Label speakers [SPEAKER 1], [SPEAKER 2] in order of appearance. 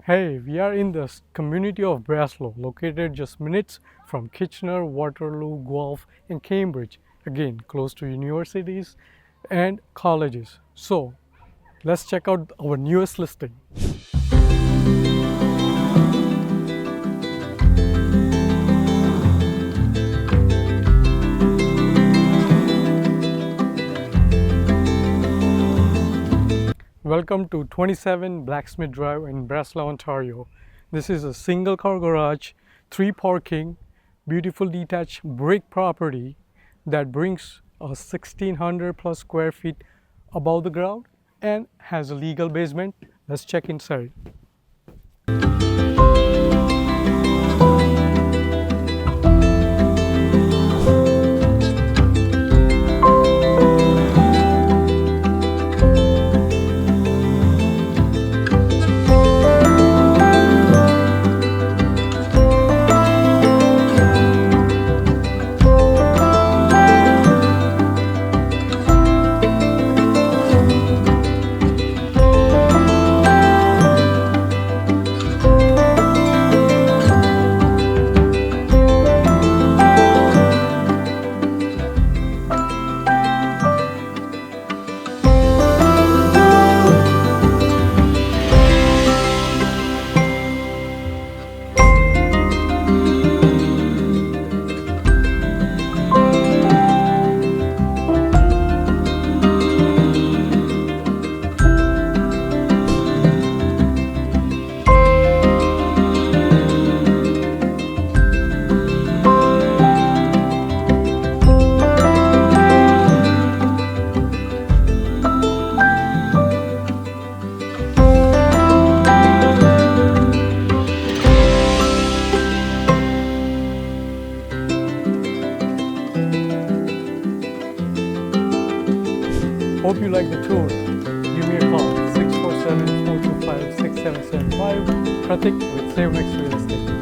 [SPEAKER 1] Hey, we are in the community of Breslau, located just minutes from Kitchener, Waterloo, Guelph, and Cambridge. Again, close to universities and colleges. So, let's check out our newest listing. Welcome to 27 Blacksmith Drive in Breslau, Ontario. This is a single car garage, 3 parking, beautiful detached brick property that brings a 1600 plus square feet above the ground and has a legal basement. Let's check inside. Hope you like the tour. Give me a call 647-425-6775. Pratik with Save Next Real Estate.